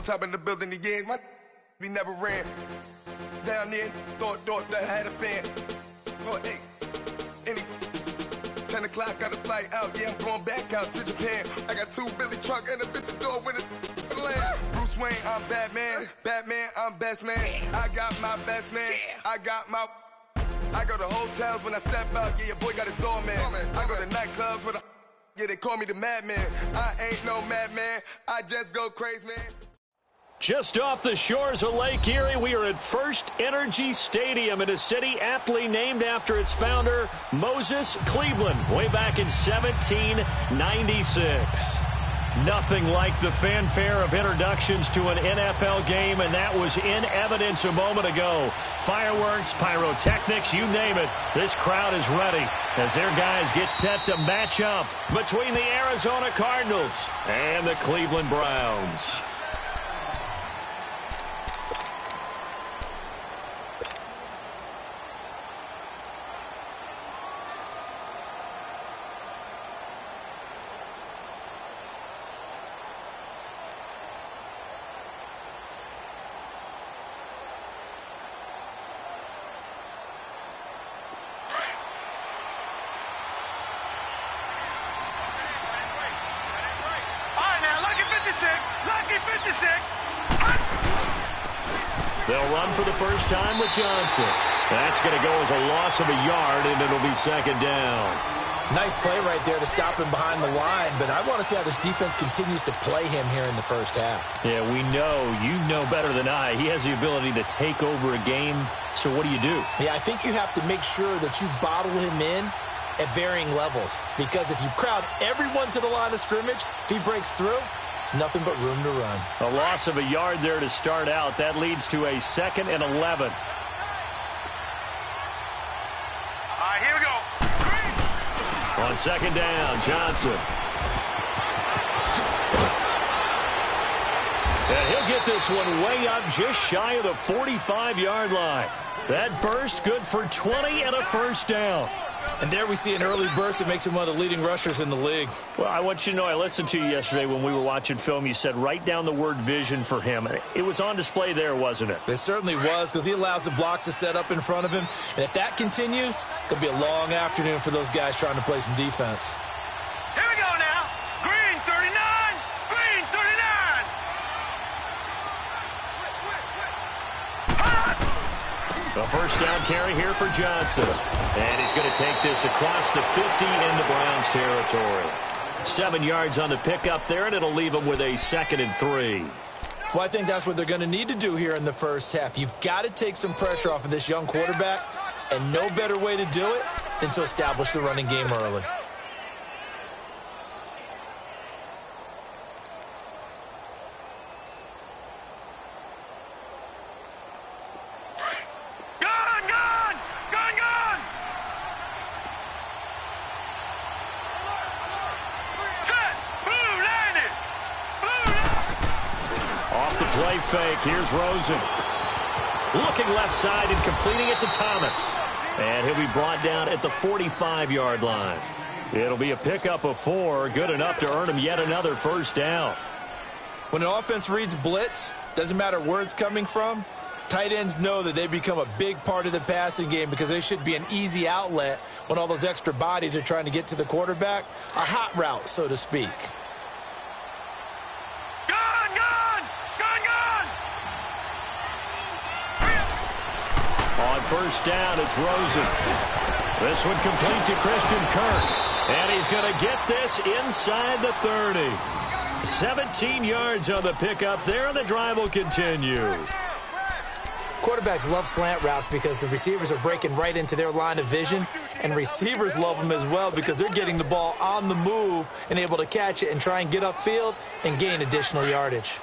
Top in the building again, we never ran. Down there, thought that I had a fan. Oh, hey, 10 o'clock, got a flight out. Yeah, I'm going back out to Japan. I got 2 Billy truck and a bitch door with a land. Bruce Wayne, I'm Batman. Batman, I'm best man. I got my best man. I go to hotels when I step out. Yeah, your boy got a doorman. I go to nightclubs with yeah, they call me the madman. I ain't no madman. I just go crazy, man. Just off the shores of Lake Erie, we are at First Energy Stadium in a city aptly named after its founder, Moses Cleveland, way back in 1796. Nothing like the fanfare of introductions to an NFL game, and that was in evidence a moment ago. Fireworks, pyrotechnics, you name it. This crowd is ready as their guys get set to match up between the Arizona Cardinals and the Cleveland Browns. They'll run for the first time with Johnson. That's going to go as a loss of a yard, and it'll be second down. Nice play right there to stop him behind the line, but I want to see how this defense continues to play him here in the first half. Yeah, we know. You know better than I. He has the ability to take over a game, so what do? Yeah, I think you have to make sure that you bottle him in at varying levels, because if you crowd everyone to the line of scrimmage, if he breaks through, it's nothing but room to run. A loss of a yard there to start out. That leads to a 2nd and 11. Here we go. On second down, Johnson. And he'll get this one way up just shy of the 45-yard line. That burst good for 20 and a first down. And there we see an early burst that makes him one of the leading rushers in the league. Well, I want you to know, I listened to you yesterday when we were watching film. You said write down the word vision for him. It was on display there, wasn't it? It certainly was, because he allows the blocks to set up in front of him. And if that continues, it'll be a long afternoon for those guys trying to play some defense. Here we go now. Green 39. Green 39. A first down carry here for Johnson. And he's going to take this across the 50 into Browns territory. 7 yards on the pickup there, and it'll leave him with a 2nd and 3. Well, I think that's what they're going to need to do here in the first half. You've got to take some pressure off of this young quarterback, and no better way to do it than to establish the running game early. Fake. Here's Rosen. Looking left side and completing it to Thomas. And he'll be brought down at the 45-yard line. It'll be a pickup of 4. Good enough to earn him yet another first down. When an offense reads blitz, doesn't matter where it's coming from, tight ends know that they become a big part of the passing game because they should be an easy outlet when all those extra bodies are trying to get to the quarterback. A hot route, so to speak. On first down, it's Rosen. This one complete to Christian Kirk. And he's going to get this inside the 30. 17 yards on the pickup there, and the drive will continue. Quarterbacks love slant routes because the receivers are breaking right into their line of vision, and receivers love them as well because they're getting the ball on the move and able to catch it and try and get upfield and gain additional yardage.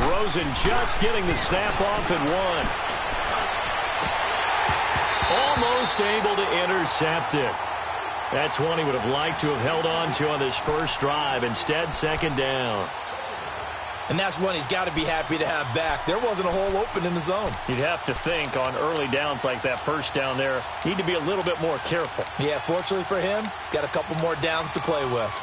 Rosen just getting the snap off at 1. Almost able to intercept it. That's one he would have liked to have held on to on this first drive. Instead, second down. And that's one he's got to be happy to have back. There wasn't a hole open in the zone. You'd have to think on early downs like that first down there, need to be a little bit more careful. Yeah, fortunately for him, got a couple more downs to play with.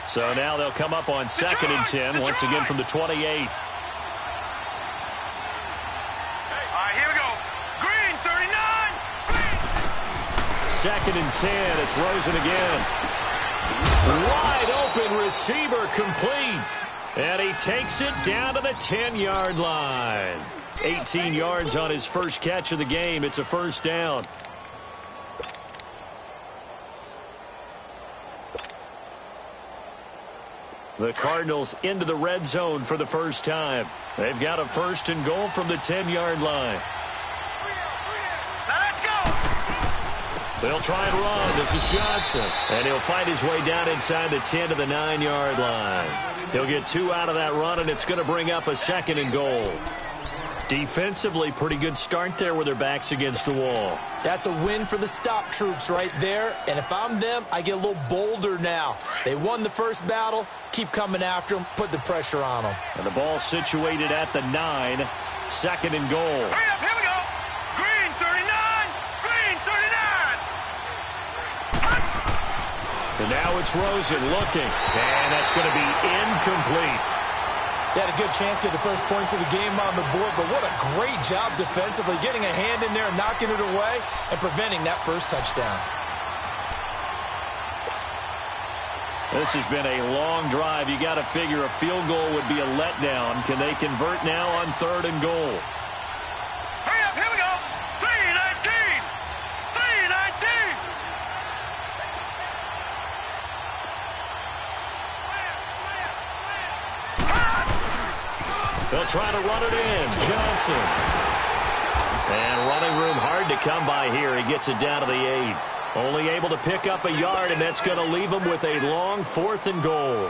So now they'll come up on 2nd and 10, once again from the 28. All right, here we go. Green, 39. Green. 2nd and 10. It's Rosen again. Wide open receiver complete. And he takes it down to the 10-yard line. 18 yards on his first catch of the game. It's a first down. The Cardinals into the red zone for the first time. They've got a 1st and goal from the 10-yard line. Now let's go. They'll try and run. This is Johnson. And he'll find his way down inside the 10 to the 9-yard line. He'll get 2 out of that run, and it's going to bring up a 2nd and goal. Defensively, pretty good start there with their backs against the wall. That's a win for the stop troops right there. And if I'm them, I get a little bolder now. They won the first battle. Keep coming after them. Put the pressure on them. And the ball situated at the 9. 2nd and goal. Hurry up, here we go. Green, 39. Green, 39. And now it's Rosen looking. And that's going to be incomplete. They had a good chance to get the first points of the game on the board, but what a great job defensively, getting a hand in there, knocking it away, and preventing that first touchdown. This has been a long drive. You got to figure a field goal would be a letdown. Can they convert now on 3rd and goal? Hurry up, here we go. 319. 319. They'll try to run it in. Johnson. And running room hard to come by here. He gets it down to the 8. Only able to pick up a yard, and that's going to leave him with a long 4th and goal.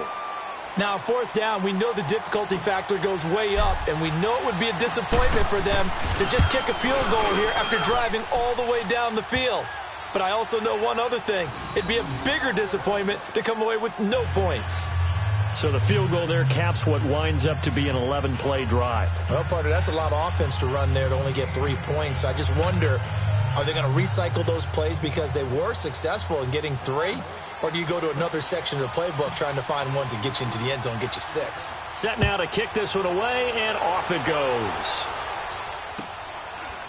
Now, 4th down, we know the difficulty factor goes way up, and we know it would be a disappointment for them to just kick a field goal here after driving all the way down the field. But I also know one other thing. It'd be a bigger disappointment to come away with no points. So the field goal there caps what winds up to be an 11-play drive. Well, partner, that's a lot of offense to run there to only get 3 points. I just wonder, are they going to recycle those plays because they were successful in getting 3? Or do you go to another section of the playbook trying to find ones that get you into the end zone and get you 6? Set now to kick this one away, and off it goes.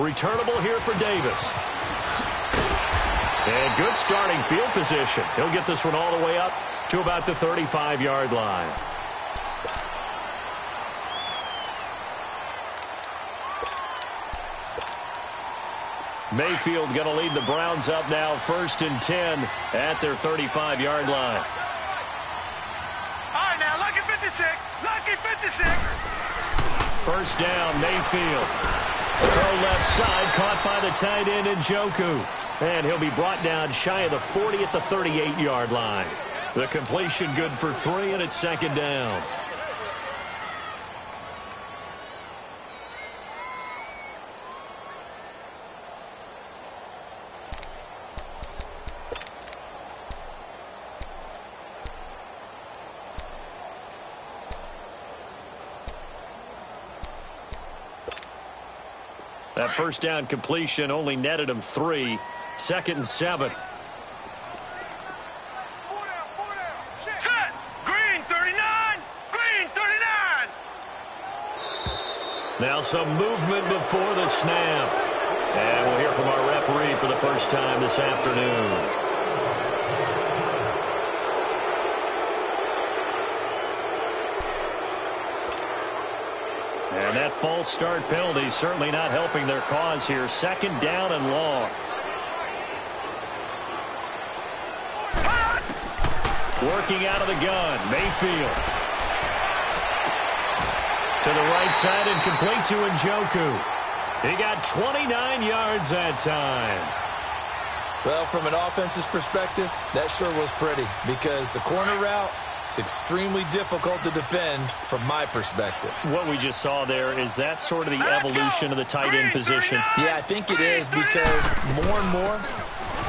Returnable here for Davis. And good starting field position. He'll get this one all the way up to about the 35-yard line. Mayfield going to lead the Browns up now, 1st and 10 at their 35-yard line. All right, now, lucky 56. Lucky 56. 1st down, Mayfield. Throw left side, caught by the tight end Njoku. And he'll be brought down shy of the 40 at the 38-yard line. The completion good for 3, and it's 2nd down. That 1st down completion only netted him 3. 2nd and 7. Set. Green, 39. Green, 39. Now some movement before the snap. And we'll hear from our referee for the first time this afternoon. And that false start penalty certainly not helping their cause here. 2nd down and long. Working out of the gun, Mayfield. To the right side and complete to Njoku. He got 29 yards that time. Well, from an offensive perspective, that sure was pretty because the corner route is extremely difficult to defend from my perspective. What we just saw there, is that sort of the evolution of the tight end position? Yeah, I think it is because more and more,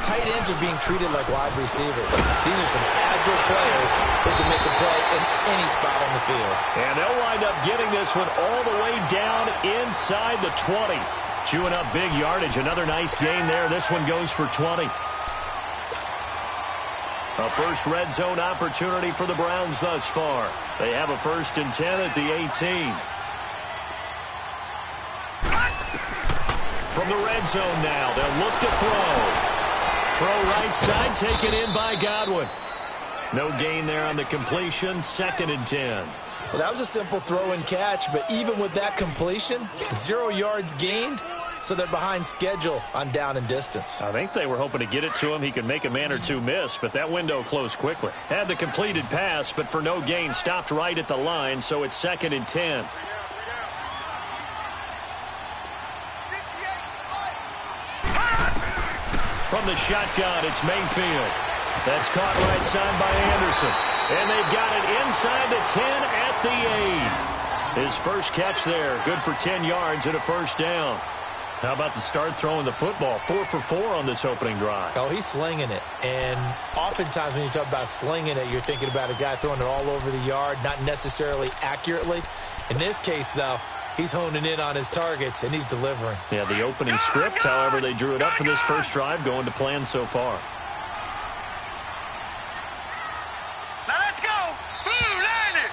tight ends are being treated like wide receivers. These are some agile players who can make a play in any spot on the field. And they'll wind up getting this one all the way down inside the 20. Chewing up big yardage. Another nice gain there. This one goes for 20. A first red zone opportunity for the Browns thus far. They have a 1st and 10 at the 18. From the red zone now, they'll look to throw. Throw right side, taken in by Godwin. No gain there on the completion, 2nd and 10. Well, that was a simple throw and catch, but even with that completion, 0 yards gained, so they're behind schedule on down and distance. I think they were hoping to get it to him. He could make a man or two miss, but that window closed quickly. Had the completed pass, but for no gain, stopped right at the line, so it's 2nd and 10. From the shotgun, it's Mayfield. That's caught right side by Anderson. And they've got it inside the 10 at the 8. His first catch there, good for 10 yards and a 1st down. How about the start throwing the football? 4 for 4 on this opening drive. Oh, he's slinging it. And oftentimes when you talk about slinging it, you're thinking about a guy throwing it all over the yard, not necessarily accurately. In this case, though, he's honing in on his targets, and he's delivering. Yeah, the opening script, however, they drew it up for this first drive, going to plan so far. Now let's go. Blue 90.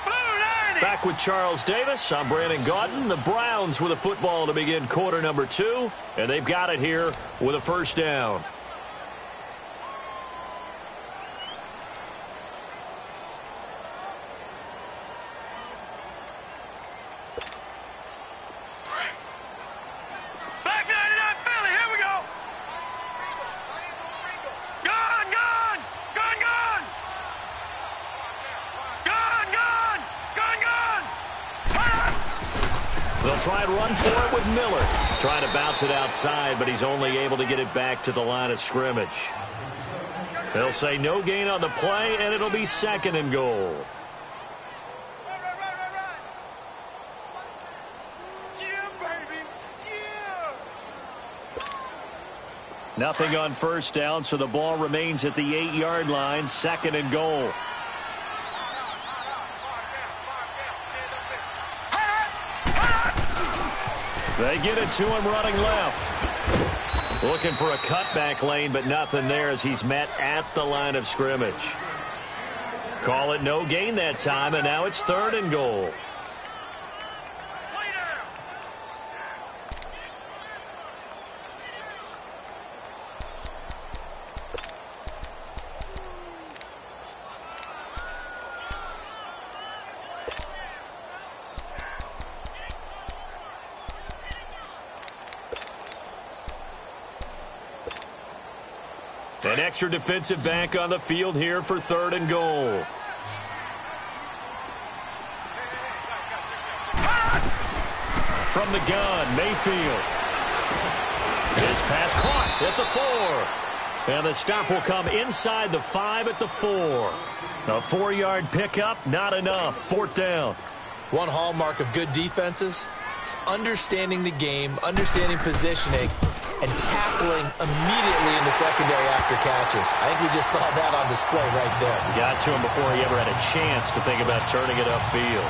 Blue 90. Back with Charles Davis. I'm Brandon Gaudin. The Browns with a football to begin quarter number 2, and they've got it here with a 1st down. They'll try and run for it with Miller. Trying to bounce it outside, but he's only able to get it back to the line of scrimmage. They'll say no gain on the play, and it'll be 2nd and goal. Nothing on 1st down, so the ball remains at the 8-yard line, 2nd and goal. They get it to him running left. Looking for a cutback lane, but nothing there as he's met at the line of scrimmage. Call it no gain that time, and now it's 3rd and goal. An extra defensive back on the field here for 3rd and goal. From the gun, Mayfield. His pass caught at the 4. And the stop will come inside the 5 at the 4. A 4-yard pickup, not enough. 4th down. One hallmark of good defenses is understanding the game, understanding positioning, and tackling immediately in the secondary after catches. I think we just saw that on display right there. Got to him before he ever had a chance to think about turning it upfield.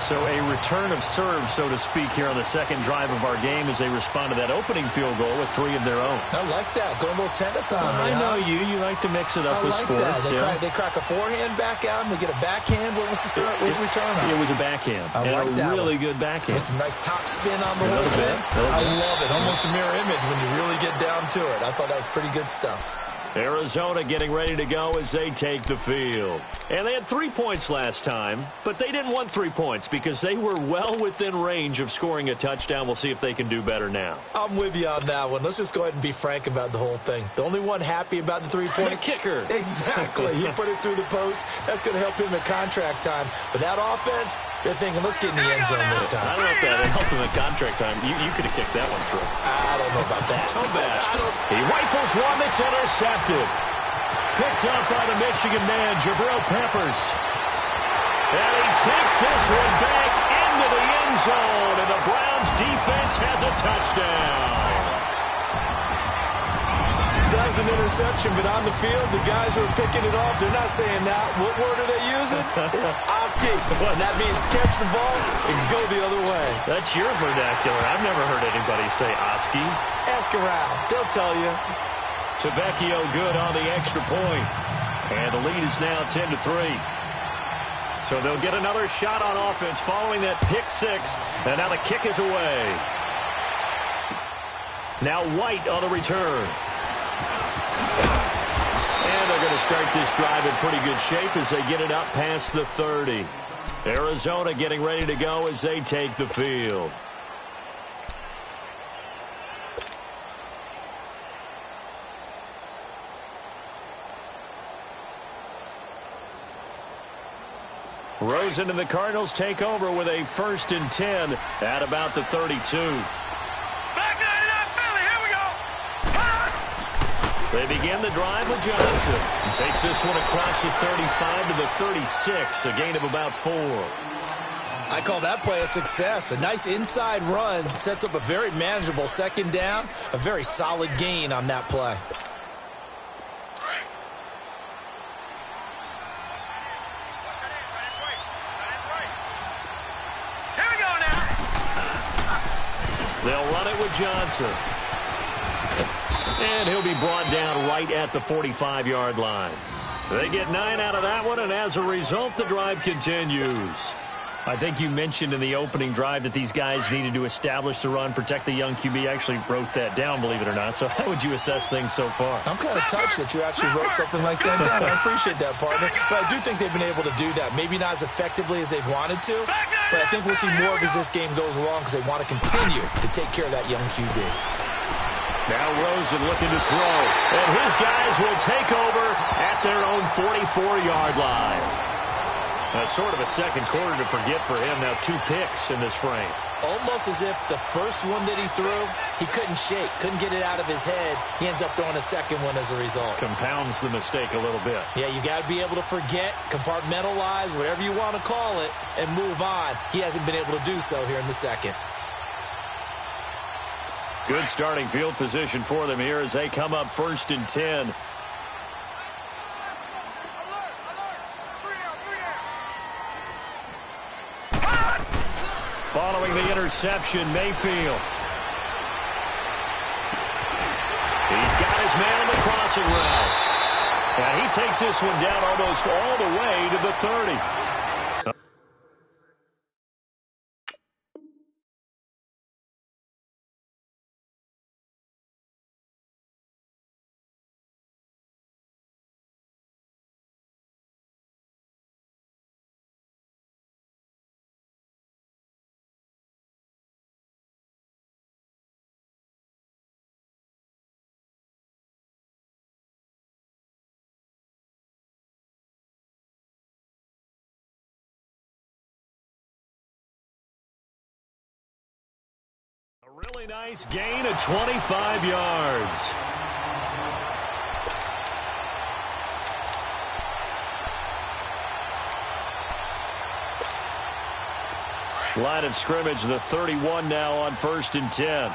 So a return of serve, so to speak, here on the 2nd drive of our game as they respond to that opening field goal with 3 of their own. I like that. Going a little tennis on me. I know you. You like to mix it up with sports. They crack a forehand back out and they get a backhand. What was the return on? It was a backhand. I like that. Really good backhand. With some nice top spin on the whole thing. I love it. Almost a mirror image when you really get down to it. I thought that was pretty good stuff. Arizona getting ready to go as they take the field. And they had 3 points last time, but they didn't want 3 points because they were well within range of scoring a touchdown. We'll see if they can do better now. I'm with you on that one. Let's just go ahead and be frank about the whole thing. The only one happy about the 3-point kicker. Exactly. He put it through the post. That's going to help him in contract time. But that offense, They're thinking, let's get in the end zone this time. I don't know if that helped in the contract time. You could have kicked that one through. I don't know about that. He rifles one that's intercepted. Picked up by the Michigan man, Jabril Peppers. And he takes this one back into the end zone, and the Browns defense has a touchdown. That was an interception, but on the field, the guys who are picking it off, they're not saying that. What word are they using? It's Oski. And that means catch the ball and go the other way. That's your vernacular. I've never heard anybody say Oski. Ask around. They'll tell you. Tavecchio good on the extra point. And the lead is now 10-3. So they'll get another shot on offense following that pick six. And now the kick is away. Now White on the return. And they're going to start this drive in pretty good shape as they get it up past the 30. Arizona getting ready to go as they take the field. Rosen and the Cardinals take over with a 1st and 10 at about the 32. They begin the drive with Johnson. And takes this one across the 35 to the 36, a gain of about 4. I call that play a success. A nice inside run sets up a very manageable 2nd down. A very solid gain on that play. Here we go now. They'll run it with Johnson. And he'll be brought down right at the 45-yard line. They get 9 out of that one, and as a result, the drive continues. I think you mentioned in the opening drive that these guys needed to establish the run, protect the young QB. I actually wrote that down, believe it or not. So how would you assess things so far? I'm kind of touched that you actually wrote something like that down. I appreciate that, partner. But I do think they've been able to do that. Maybe not as effectively as they've wanted to, but I think we'll see more of as this game goes along because they want to continue to take care of that young QB. Now Rosen looking to throw, and his guys will take over at their own 44-yard line. Sort of a second quarter to forget for him. Now 2 picks in this frame. Almost as if the first one that he threw, he couldn't shake, couldn't get it out of his head. He ends up throwing a second one as a result. Compounds the mistake a little bit. Yeah, you got to be able to forget, compartmentalize, whatever you want to call it, and move on. He hasn't been able to do so here in the second. Good starting field position for them here as they come up 1st and 10. Following the interception, Mayfield. He's got his man on the crossing route. And he takes this one down almost all the way to the 30. A really nice gain of 25 yards. Line of scrimmage, the 31 now on 1st and 10.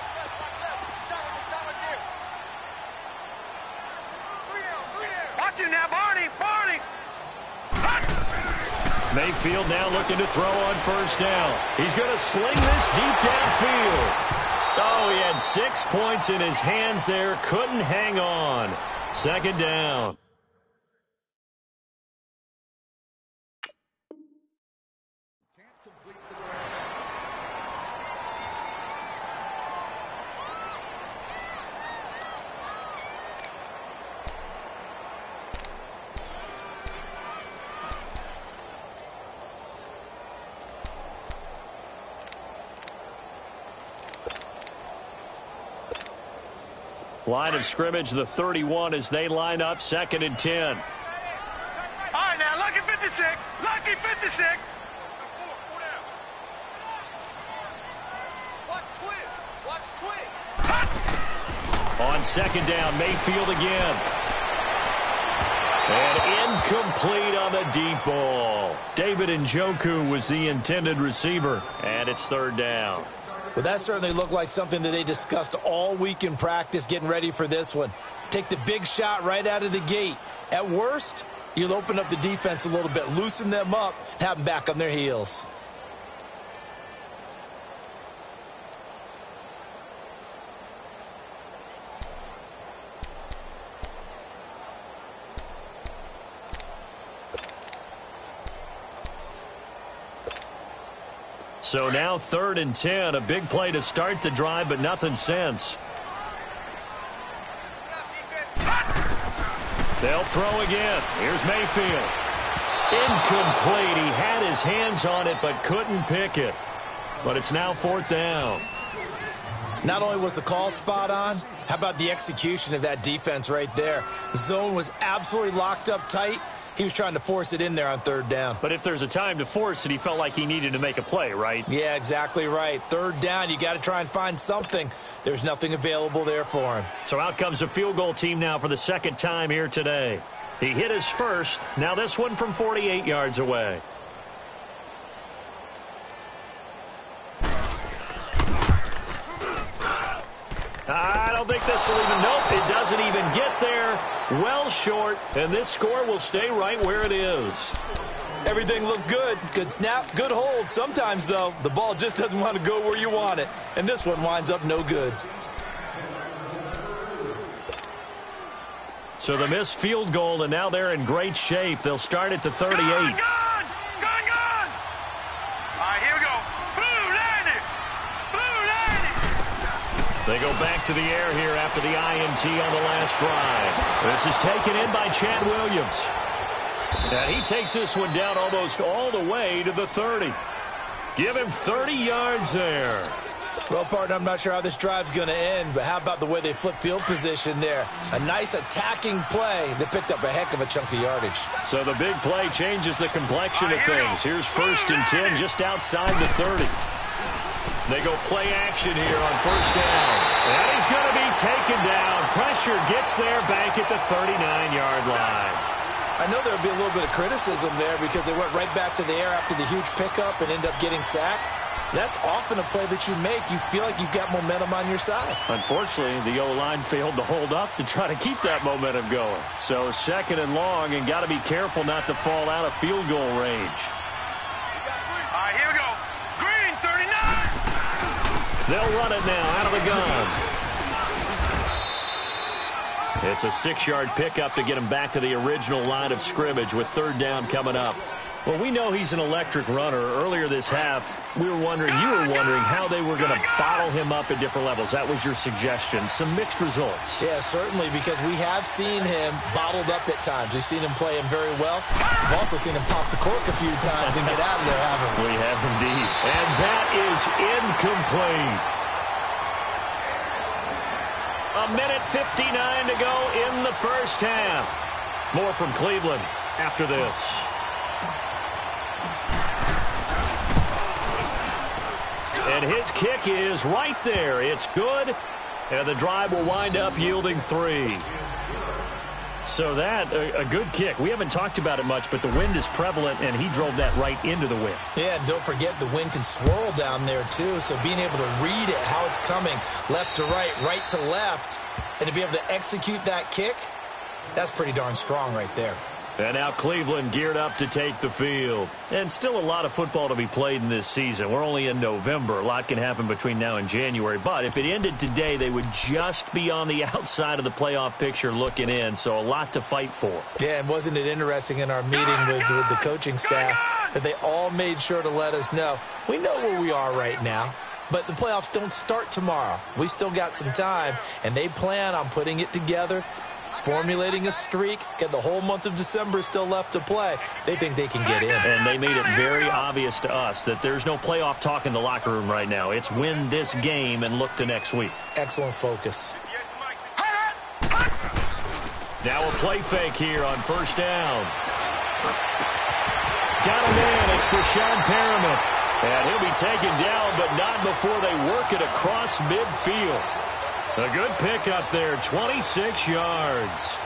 Watch him now, Barney. Mayfield now looking to throw on 1st down. He's going to sling this deep downfield. Oh, he had 6 points in his hands there. Couldn't hang on. 2nd down. Line of scrimmage, the 31 as they line up 2nd and 10. All right, now, lucky 56. Lucky 56. On second down, Mayfield again. And incomplete on the deep ball. David Njoku was the intended receiver, and it's third down. Well, that certainly looked like something that they discussed all week in practice, getting ready for this one. Take the big shot right out of the gate. At worst, you'll open up the defense a little bit, loosen them up, have them back on their heels. So now 3rd and 10, a big play to start the drive, but nothing since. They'll throw again. Here's Mayfield. Incomplete. He had his hands on it, but couldn't pick it. But it's now 4th down. Not only was the call spot on, how about the execution of that defense right there? The zone was absolutely locked up tight. He was trying to force it in there on 3rd down. But if there's a time to force it, he felt like he needed to make a play, right? Yeah, exactly right. 3rd down, you got to try and find something. There's nothing available there for him. So out comes a field goal team now for the 2nd time here today. He hit his first. Now this one from 48 yards away. I don't think this will even, nope, it doesn't even get there. Well short, and this score will stay right where it is. Everything looked good. Good snap, good hold. Sometimes, though, the ball just doesn't want to go where you want it. And this one winds up no good. So the missed field goal, and now they're in great shape. They'll start at the 38. Gone! All right, here we go. Blue landed! Blue landed! They go back to the air here after the INT on the last drive. This is taken in by Chad Williams. And he takes this one down almost all the way to the 30. Give him 30 yards there. Well, partner, I'm not sure how this drive's going to end, but how about the way they flip field position there? A nice attacking play that picked up a heck of a chunk of yardage. So the big play changes the complexion of things. Here's 1st and 10 just outside the 30. They go play action here on 1st down. And he's going to be taken down. Pressure gets there back at the 39-yard line. I know there'll be a little bit of criticism there because they went right back to the air after the huge pickup and ended up getting sacked. That's often a play that you make. You feel like you've got momentum on your side. Unfortunately, the O-line failed to hold up to try to keep that momentum going. So 2nd and long, and got to be careful not to fall out of field goal range. All right, here we go. Green, 39! They'll run it now out of the gun. It's a 6-yard pickup to get him back to the original line of scrimmage with 3rd down coming up. Well, we know he's an electric runner. Earlier this half, you were wondering how they were going to bottle him up at different levels. That was your suggestion. Some mixed results. Yeah, certainly, because we have seen him bottled up at times. We've seen him play him very well. We've also seen him pop the cork a few times and get out of there, haven't we? We have indeed. And that is incomplete. 1:59 to go in the first half. More from Cleveland after this. And his kick is right there. It's good. And the drive will wind up yielding 3. So that, a good kick. We haven't talked about it much, but the wind is prevalent, and he drove that right into the wind. Yeah, and don't forget the wind can swirl down there, too. So being able to read it, how it's coming, left to right to left, and to be able to execute that kick, that's pretty darn strong right there. And now Cleveland geared up to take the field. And still a lot of football to be played in this season. We're only in November. A lot can happen between now and January. But if it ended today, they would just be on the outside of the playoff picture looking in. So a lot to fight for. Yeah, and wasn't it interesting in our meeting with the coaching staff that they all made sure to let us know, we know where we are right now. But the playoffs don't start tomorrow. We still got some time, and they plan on putting it together, formulating a streak, get the whole month of December still left to play. They think they can get in. And they made it very obvious to us that there's no playoff talk in the locker room right now. It's win this game and look to next week. Excellent focus. Now a play fake here on 1st down. Got him in. It's Brashad Perriman. And he'll be taken down, but not before they work it across midfield. A good pickup there, 26 yards.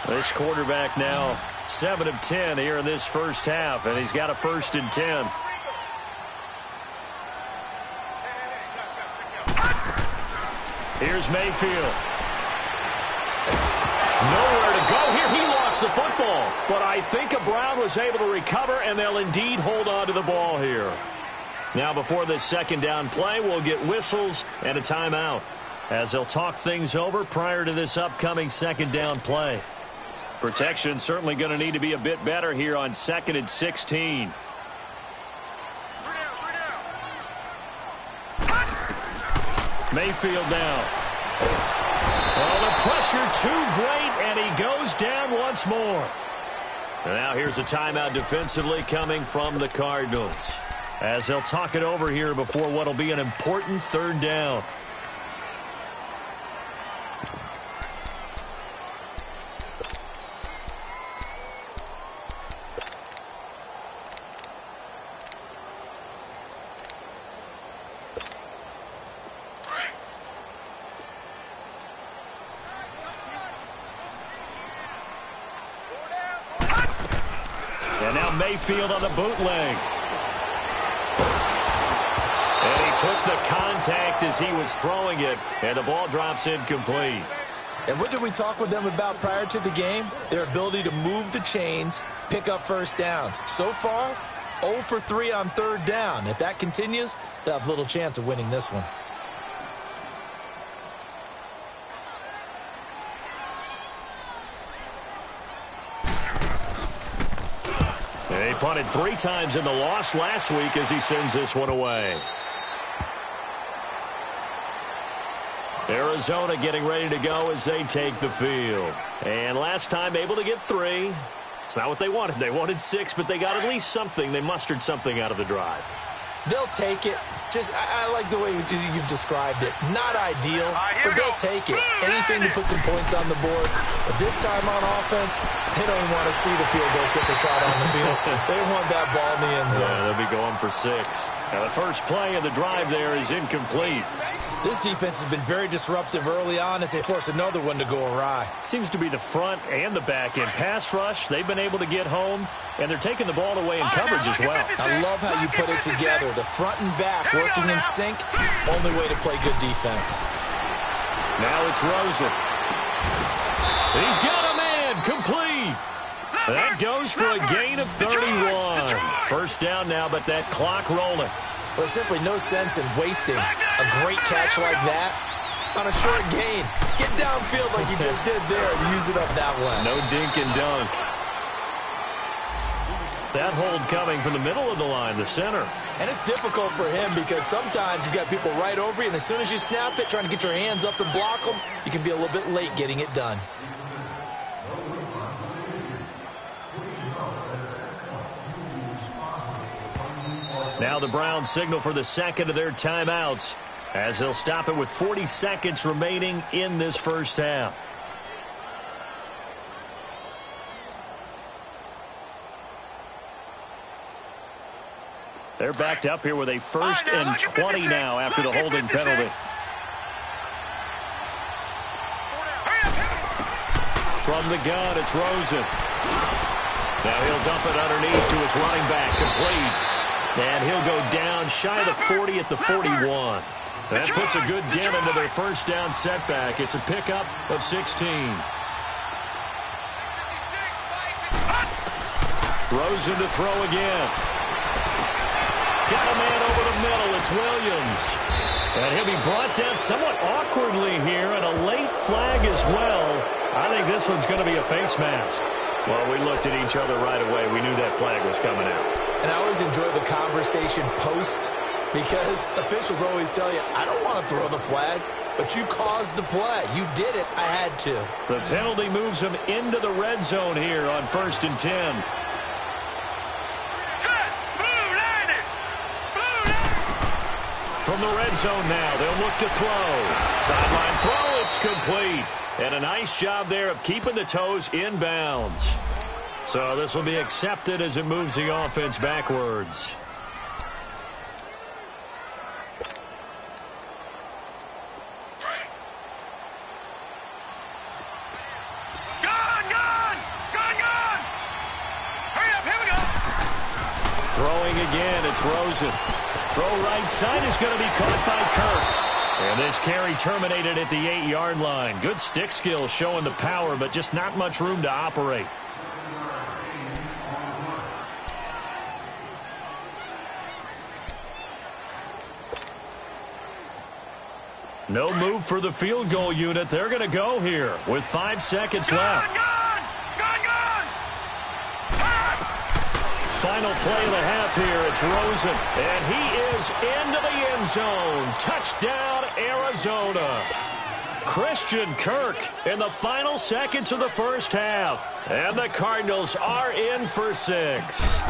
This quarterback now 7 of 10 here in this first half, and he's got a 1st and 10. Here's Mayfield. Nowhere to go here. He lost the football, but I think Brown was able to recover, and they'll indeed hold on to the ball here. Now, before this second down play, we'll get whistles and a timeout as they'll talk things over prior to this upcoming second down play. Protection certainly going to need to be a bit better here on 2nd and 16. Mayfield now. Oh, the pressure too great, and he goes down once more. And now here's a timeout defensively coming from the Cardinals as they'll talk it over here before what will be an important 3rd down. And now Mayfield on the bootleg. And he took the contact as he was throwing it, and the ball drops incomplete. And what did we talk with them about prior to the game? Their ability to move the chains, pick up first downs. So far, 0 for 3 on 3rd down. If that continues, they'll have little chance of winning this one. He punted 3 times in the loss last week as he sends this one away. Arizona getting ready to go as they take the field. And last time able to get 3. It's not what they wanted. They wanted 6, but they got at least something. They mustered something out of the drive. They'll take it. I like the way you've described it. Not ideal, but they'll take it. Anything to put some points on the board. But this time on offense, they don't even want to see the field goal kicker trot on the field. They want that ball in the end zone. Yeah, they'll be going for 6. Now the first play of the drive there is incomplete. This defense has been very disruptive early on as they force another one to go awry. Seems to be the front and the back end. Pass rush, they've been able to get home, and they're taking the ball away in coverage as well. I love how you put it together. The front and back working in sync, only way to play good defense. Now it's Rosen. He's got a man, complete. That goes for a gain of 31. First down now, but that clock rolling. Well, there's simply no sense in wasting a great catch like that on a short gain. Get downfield like you just did there and use it up that way. No dink and dunk. That hold coming from the middle of the line, the center. And it's difficult for him because sometimes you've got people right over you, and as soon as you snap it, trying to get your hands up and block them, you can be a little bit late getting it done. Now the Browns signal for the second of their timeouts as they'll stop it with 40 seconds remaining in this first half. They're backed up here with a 1st and 20 now after the holding penalty. From the gun, it's Rosen. Now he'll dump it underneath to his running back, complete. And he'll go down shy of the 40 at the 41. That puts a good dent into their first down setback. It's a pickup of 16. Rosen to throw again. Got a man over the middle. It's Williams. And he'll be brought down somewhat awkwardly here, and a late flag as well. I think this one's going to be a face mask. Well, we looked at each other right away. We knew that flag was coming out. And I always enjoy the conversation post because officials always tell you, I don't want to throw the flag, but you caused the play. You did it. I had to. The penalty moves him into the red zone here on 1st and 10. From the red zone now, they'll look to throw. Sideline throw, it's complete. And a nice job there of keeping the toes inbounds. So this will be accepted as it moves the offense backwards. Throwing again, it's Rosen. Throw right side is going to be caught by Kirk. And this carry terminated at the 8-yard line. Good stick skill showing the power, but just not much room to operate. No move for the field goal unit. They're going to go here with 5 seconds left. Final play of the half here. It's Rosen. And he is into the end zone. Touchdown, Arizona. Christian Kirk in the final seconds of the first half. And the Cardinals are in for 6.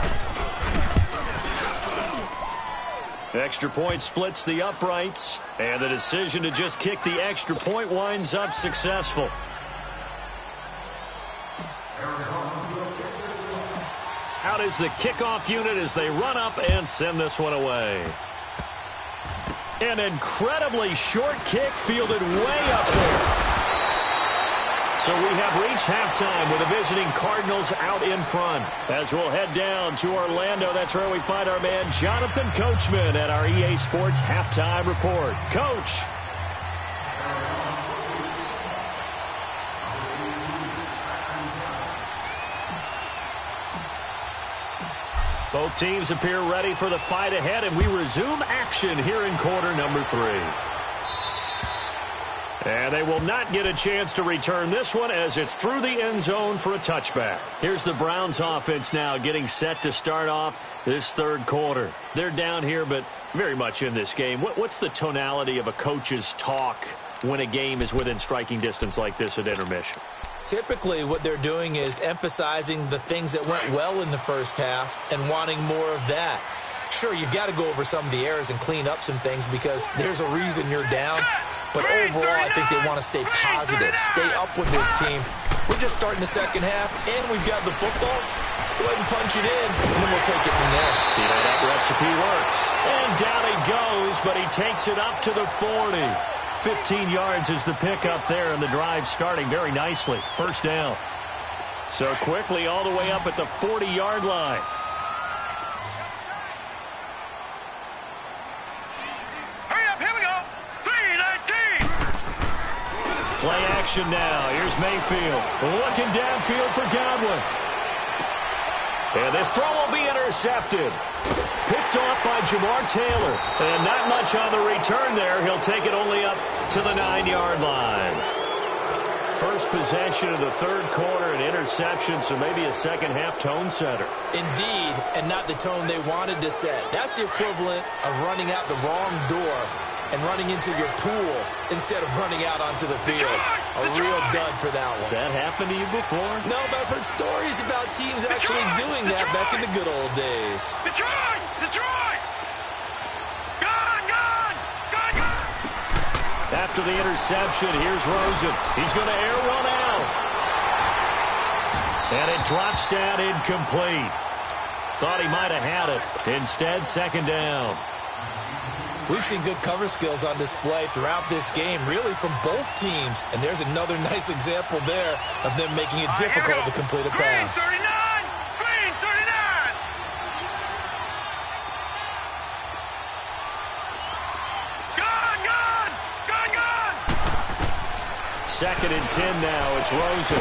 Extra point splits the uprights. And the decision to just kick the extra point winds up successful. Out is the kickoff unit as they run up and send this one away. An incredibly short kick fielded way up there. So we have reached halftime with the visiting Cardinals out in front. As we'll head down to Orlando, that's where we find our man Jonathan Coachman at our EA Sports Halftime Report. Coach. Both teams appear ready for the fight ahead, and we resume action here in quarter number 3. And they will not get a chance to return this one as it's through the end zone for a touchback. Here's the Browns offense now getting set to start off this third quarter. They're down here, but very much in this game. What's the tonality of a coach's talk when a game is within striking distance like this at intermission? Typically, what they're doing is emphasizing the things that went well in the first half and wanting more of that. Sure, you've got to go over some of the errors and clean up some things because there's a reason you're down. But overall, I think they want to stay positive, stay up with this team. We're just starting the second half, and we've got the football. Let's go ahead and punch it in, and then we'll take it from there. See how that recipe works. And down he goes, but he takes it up to the 40. 15 yards is the pickup there, and the drive starting very nicely. First down. So quickly all the way up at the 40-yard line. Hurry up, here we go. 3:19. Play action now. Here's Mayfield. Looking downfield for Godwin. And this throw will be intercepted. Picked off by Jamar Taylor. And not much on the return there. He'll take it only up to the 9-yard line. First possession of the third quarter, an interception, so maybe a second-half tone setter. Indeed, and not the tone they wanted to set. That's the equivalent of running out the wrong door and running into your pool instead of running out onto the field. A real dud for that one. Has that happened to you before? No, but I've heard stories about teams actually doing that back in the good old days. Detroit! Gone! After the interception, here's Rosen. He's going to air one out. And it drops down incomplete. Thought he might have had it. Instead, second down. We've seen good cover skills on display throughout this game, really from both teams. And there's another nice example there of them making it difficult to complete a pass. Green 39! Gone! Second and 10 now. It's Rosen.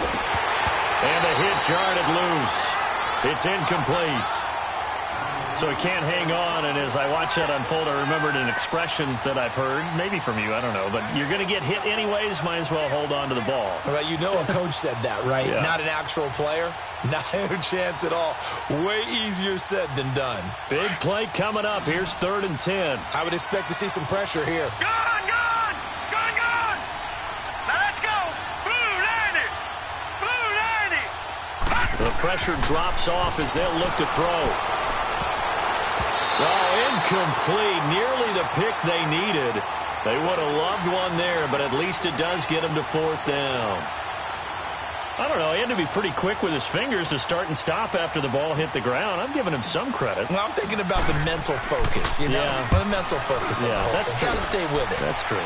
And a hit jarred loose. It's incomplete. So he can't hang on, and as I watch that unfold, I remembered an expression that I've heard, maybe from you, I don't know, but you're going to get hit anyways, might as well hold on to the ball. All right, you know a coach said that, right? Yeah. Not an actual player. Not a chance at all. Way easier said than done. Big play coming up. Here's 3rd and 10. I would expect to see some pressure here. Gone! Now let's go! Blue 90! The pressure drops off as they'll look to throw. Oh, incomplete. Nearly the pick they needed. They would have loved one there, but at least it does get him to 4th down. I don't know. He had to be pretty quick with his fingers to start and stop after the ball hit the ground. I'm giving him some credit. Well, I'm thinking about the mental focus, you know? Yeah. The mental focus. Yeah, that's true. Got to stay with it. That's true.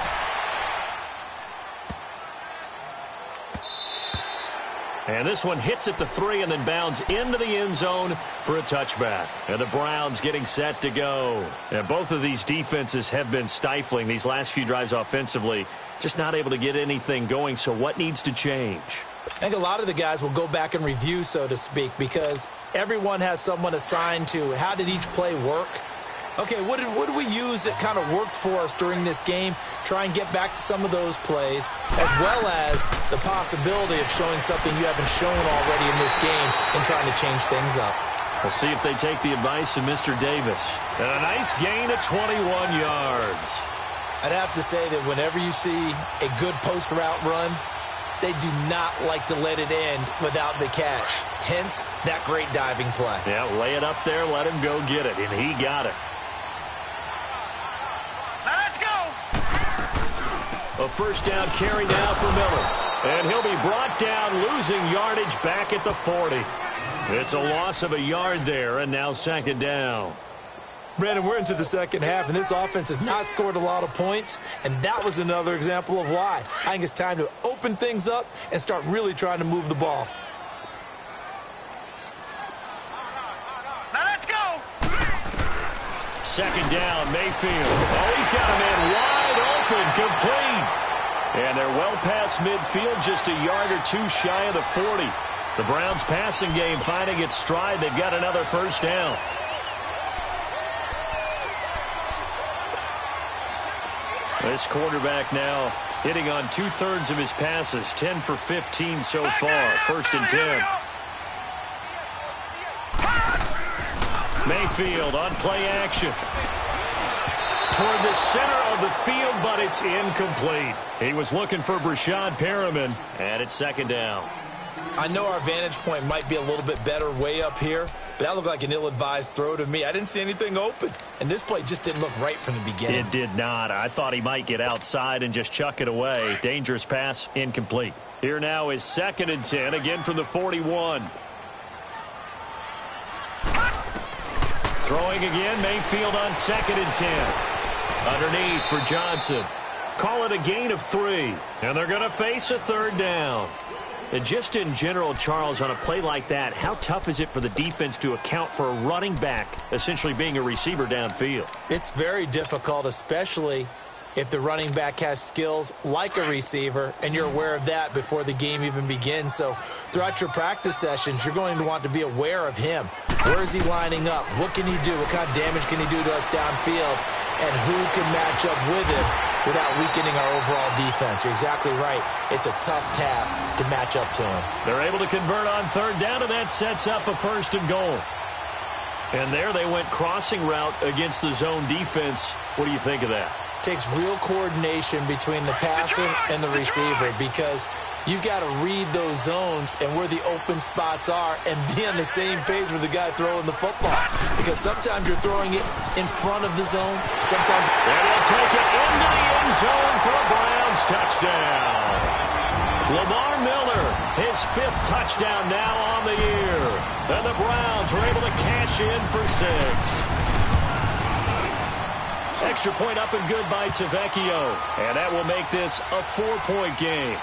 And this one hits at the 3 and then bounds into the end zone for a touchback. And the Browns getting set to go. And both of these defenses have been stifling these last few drives offensively. Just not able to get anything going. So what needs to change? I think a lot of the guys will go back and review, so to speak, because everyone has someone assigned to how did each play work. Okay, what did we use that kind of worked for us during this game? Try and get back to some of those plays, as well as the possibility of showing something you haven't shown already in this game and trying to change things up. We'll see if they take the advice of Mr. Davis. And a nice gain of 21 yards. I'd have to say that whenever you see a good post route run, they do not like to let it end without the catch. Hence, that great diving play. Yeah, lay it up there, let him go get it, and he got it. Let's go! A first down carry now for Miller. And he'll be brought down, losing yardage back at the 40. It's a loss of a yard there, and now 2nd down. Brandon, we're into the second half, and this offense has not scored a lot of points, and that was another example of why. I think it's time to open things up and start really trying to move the ball. Now let's go! 2nd down, Mayfield. Oh, he's got a man wide open, complete. And they're well past midfield, just a yard or two shy of the 40. The Browns' passing game finding its stride. They've got another first down. This quarterback now hitting on 2/3 of his passes, 10 for 15 so far. 1st and 10. Mayfield on play action. Toward the center of the field, but it's incomplete. He was looking for Brashad Perriman, and it's 2nd down. I know our vantage point might be a little bit better way up here, but that looked like an ill-advised throw to me. I didn't see anything open, and this play just didn't look right from the beginning. It did not. I thought he might get outside and just chuck it away. Dangerous pass, incomplete. Here now is 2nd and 10, again from the 41. Throwing again, Mayfield on 2nd and 10. Underneath for Johnson. Call it a gain of 3, and they're going to face a 3rd down. And just in general, Charles, on a play like that, how tough is it for the defense to account for a running back essentially being a receiver downfield? It's very difficult, especially if the running back has skills like a receiver, and you're aware of that before the game even begins. So throughout your practice sessions, you're going to want to be aware of him. Where is he lining up? What can he do? What kind of damage can he do to us downfield? And who can match up with him without weakening our overall defense? You're exactly right. It's a tough task to match up to him. They're able to convert on 3rd down, and that sets up a 1st and goal. And there they went crossing route against the zone defense. What do you think of that? Takes real coordination between the passer and the receiver, because you got to read those zones and where the open spots are and be on the same page with the guy throwing the football, because sometimes you're throwing it in front of the zone, sometimes. And he'll take it into the end zone for a Browns touchdown. Lamar Miller, his 5th touchdown now on the year, and the Browns are able to cash in for 6. Extra point up and good by Tavecchio. And that will make this a 4-point game.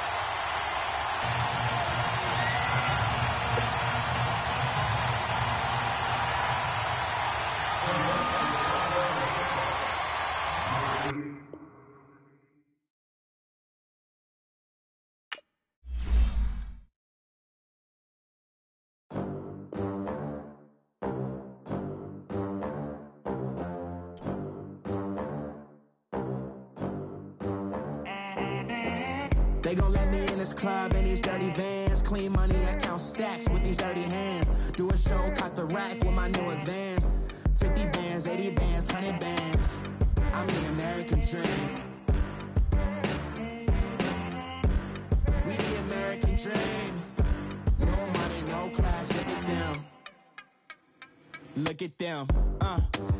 They gon' let me in this club in these dirty vans. Clean money, I count stacks with these dirty hands. Do a show, cop the rack with my new advance. 50 bands, 80 bands, 100 bands. I'm the American dream. We the American dream. No money, no class, look at them. Look at them,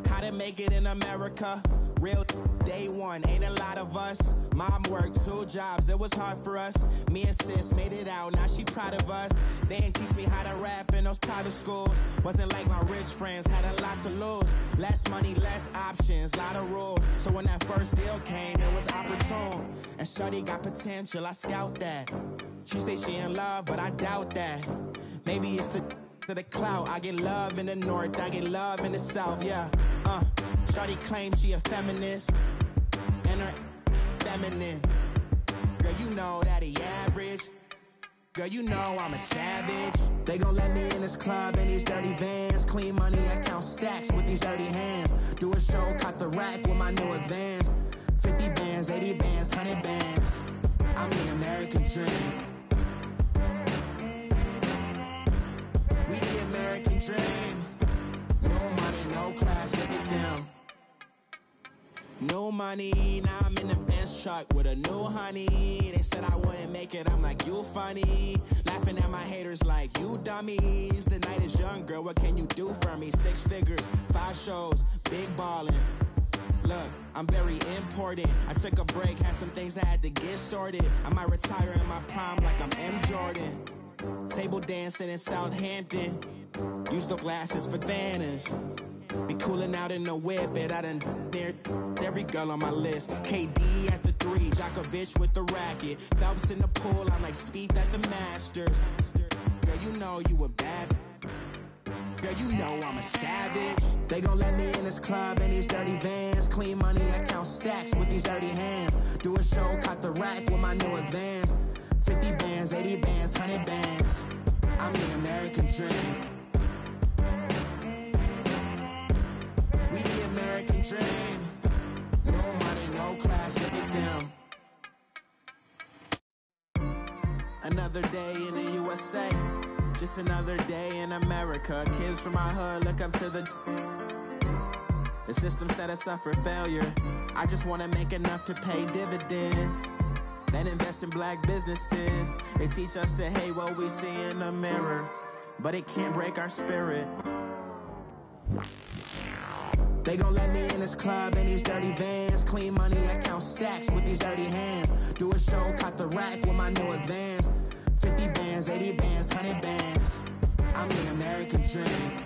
how to make it in America. Real day one, ain't a lot of us. Mom worked 2 jobs, it was hard for us. Me and sis made it out, now she proud of us. They didn't teach me how to rap in those private schools. Wasn't like my rich friends, had a lot to lose. Less money, less options, lot of rules. So when that first deal came, it was opportune. And shorty got potential, I scout that. She say she in love, but I doubt that. Maybe it's the clout. I get love in the north, I get love in the south, yeah. Shorty claims she a feminist, and her feminine. Girl, you know that he average. Girl, you know I'm a savage. They gon' let me in this club in these dirty vans. Clean money, I count stacks with these dirty hands. Do a show, caught the rack with my new advance. 50 bands, 80 bands, 100 bands. I'm the American dream. We the American dream. No money, no class, look at them. No money, now I'm in the Benz truck with a new honey. They said I wouldn't make it, I'm like, you funny. Laughing at my haters like, you dummies. The night is young, girl, what can you do for me? 6 figures, 5 shows, big ballin'. Look, I'm very important. I took a break, had some things I had to get sorted. I might retire in my prime like I'm M. Jordan. Table dancing in Southampton. Use the glasses for Vannas. Be cooling out in the whip, but I done near every girl on my list. KD at the 3, Djokovic with the racket. Phelps in the pool, I'm like Speed at the Masters. Girl, you know you a bad. Girl, you know I'm a savage. They gon' let me in this club in these dirty vans. Clean money, I count stacks with these dirty hands. Do a show, caught the rack with my new advance. 50 bands, 80 bands, 100 bands. I'm the American dream. We the American dream. No money, no class, look at them. Another day in the USA. Just another day in America. Kids from my hood look up to the system set us up for failure. I just wanna make enough to pay dividends. Then invest in black businesses. They teach us to hate what we see in the mirror, but it can't break our spirit. They gon' let me in this club in these dirty vans. Clean money, I count stacks with these dirty hands. Do a show, caught the rack with my new advance. 50 bands, 80 bands, 100 bands. I'm the American dream.